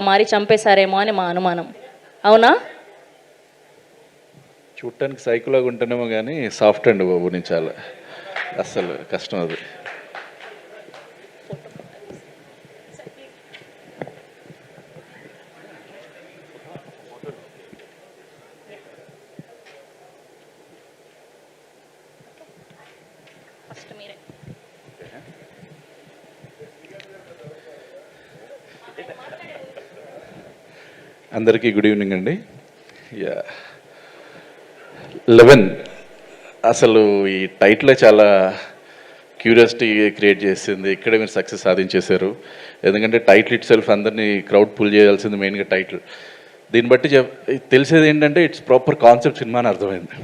మారి చంపేశారేమో అని మా అనుమానం. అవునా? చూడటానికి సైకోలాగా ఉంటేనేమో కానీ సాఫ్ట్ అండి బాబు, నేను చాలా అస్సలు కష్టం అది. అందరికీ గుడ్ ఈవినింగ్ అండి. 11 అసలు ఈ టైటిలే చాలా క్యూరియాసిటీ క్రియేట్ చేసింది. ఇక్కడే మీరు సక్సెస్ సాధించేశారు. ఎందుకంటే టైటిల్ ఇట్ సెల్ఫ్ అందరినీ క్రౌడ్ పుల్ చేయాల్సింది మెయిన్గా టైటిల్. దీన్ని బట్టి తెలిసేది ఏంటంటే ఇట్స్ ప్రాపర్ కాన్సెప్ట్ సినిమా అని అర్థమైంది.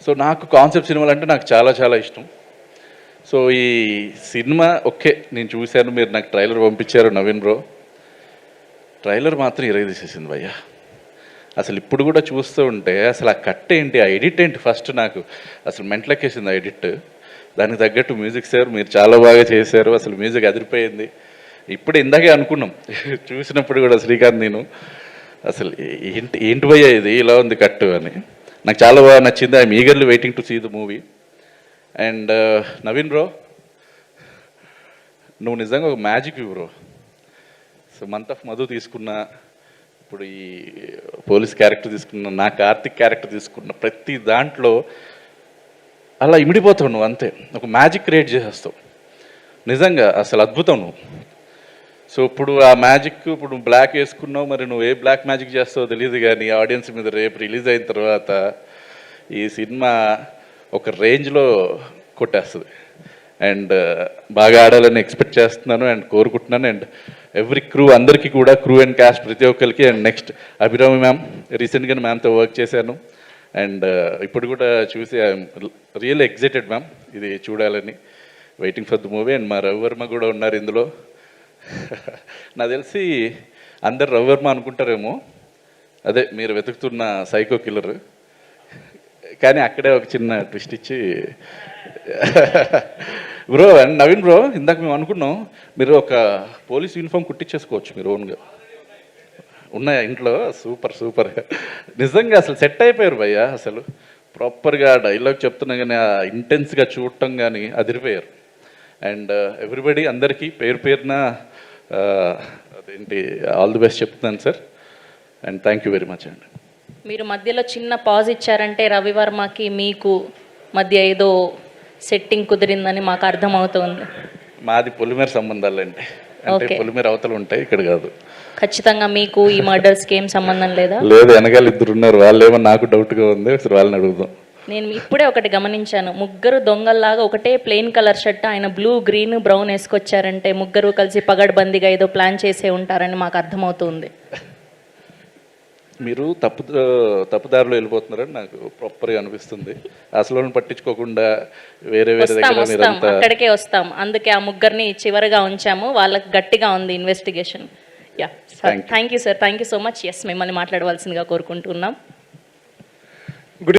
సో నాకు కాన్సెప్ట్ సినిమాలు అంటే నాకు చాలా చాలా ఇష్టం. సో ఈ సినిమా ఓకే నేను చూశాను, మీరు నాకు ట్రైలర్ పంపించారు నవీన్ బ్రో. ట్రైలర్ మాత్రం తీసేసింది భయ్యా. అసలు ఇప్పుడు కూడా చూస్తూ ఉంటే అసలు ఆ కట్ ఏంటి, ఆ ఎడిట్ ఏంటి, ఫస్ట్ నాకు అసలు మెంటలెక్కేసింది ఆ ఎడిట్. దానికి తగ్గట్టు మ్యూజిక్ సార్ మీరు చాలా బాగా చేశారు, అసలు మ్యూజిక్ అదిరిపోయింది. ఇప్పుడు ఇందాకే అనుకున్నాం చూసినప్పుడు కూడా శ్రీకాంత్ నేను అసలు ఏంటి భయ్యా ఇది ఇలా ఉంది కట్టు అని. నాకు చాలా బాగా నచ్చింది. I'm eagerly waiting to see the movie. And Naveen bro, నువ్వు నిజంగా ఒక magic bro. So month of Madhu తీసుకున్నా, ఇప్పుడు ఈ పోలీస్ క్యారెక్టర్ తీసుకున్నా, నా కార్తిక్ క్యారెక్టర్ తీసుకున్న ప్రతి దాంట్లో అలా ఇమిడిపోతావు నువ్వు, అంతే ఒక మ్యాజిక్ క్రియేట్ చేసేస్తావు. నిజంగా అసలు అద్భుతం నువ్వు. సో ఇప్పుడు ఆ మ్యాజిక్, ఇప్పుడు నువ్వు బ్లాక్ వేసుకున్నావు, మరి నువ్వు ఏ బ్లాక్ మ్యాజిక్ చేస్తావో తెలియదు, కానీ ఆడియన్స్ మీద రేపు రిలీజ్ అయిన తర్వాత ఈ సినిమా ఒక రేంజ్లో కొట్టేస్తుంది. అండ్ బాగా ఆడాలని ఎక్స్పెక్ట్ చేస్తున్నాను అండ్ కోరుకుంటున్నాను. అండ్ ఎవ్రీ క్రూ, అందరికీ కూడా క్రూ అండ్ క్యాస్ట్ ప్రతి ఒక్కరికి. అండ్ నెక్స్ట్ అభిరామి మ్యామ్, రీసెంట్గా మ్యామ్తో వర్క్ చేశాను. అండ్ ఇప్పుడు కూడా చూసి ఐఎమ్ రియల్లీ ఎక్సైటెడ్ మ్యామ్ ఇది చూడాలని, waiting for the movie. And మా రవివర్మ కూడా ఉన్నారు ఇందులో. నాకు తెలిసి అందరు రవివర్మ అనుకుంటారేమో, అదే మీరు వెతుకుతున్న సైకో కిల్లర్, కానీ అక్కడే ఒక చిన్న ట్విస్ట్ ఇచ్చి బ్రో. అండ్ నవీన్ బ్రో, ఇందాక మేము అనుకున్నాం మీరు ఒక పోలీస్ యూనిఫామ్ కుట్టించేసుకోవచ్చు మీరు ఓన్గా, ఉన్నాయా ఇంట్లో? సూపర్ సూపర్, నిజంగా అసలు సెట్ అయిపోయారు భయ్యా. అసలు ప్రాపర్గా డైలాగ్ చెప్తున్నా కానీ ఆ ఇంటెన్స్గా చూడటం కానీ అదిరిపోయారు. అండ్ ఎవ్రీబడి అందరికీ పేరు పేరున అదేంటి ఆల్ ది బెస్ట్ చెప్తున్నాను sir. And thank you very much అండి. మీరు మధ్యలో చిన్న పాజ్ ఇచ్చారంటే రవివర్మకి మీకు మధ్య ఏదో సెట్టింగ్ కుదిరిందని మాకు అర్థమవుతుంది. మాది పొలిమేర సంబంధాలండి, అంటే పొలిమేర అవతలు ఉంటాయి, ఇక్కడ కాదు. ఖచ్చితంగా మీకు ఈ మర్డర్స్కి ఏం సంబంధం లేదా? లేదు, వెనకాల ఇద్దరు ఉన్నారు, వాళ్ళు ఏమో నాకు డౌట్గా ఉంది, ఒకసారి వాళ్ళని అడుగుదాం. నేను ఇప్పుడే ఒకటి గమనించాను, ముగ్గురు దొంగల్లాగా ఒకటే ప్లెయిన్ కలర్ షర్ట్, ఆయన బ్లూ గ్రీన్ బ్రౌన్ వేసుకొచ్చారంటే ముగ్గురు కలిసి పగడ్బందీగా ఏదో ప్లాన్ చేసే ఉంటారని మాకు అర్థమవుతుంది. మీరు తప్పుదారిలో వెళ్ళిపోతున్నారని నాకు ప్రాపర్గా అనిపిస్తుంది. అసలు పట్టించుకోకుండా వేరే వేరే దగ్గర అక్కడికే వస్తాం, అందుకే ఆ ముగ్గురిని చివరిగా ఉంచాము. వాళ్ళకి గట్టిగా ఉంది investigation. Yeah, thank you sir, thank you so much. Yes, మిమ్మల్ని మాట్లాడవలసిందిగా కోరుకుంటున్నాం.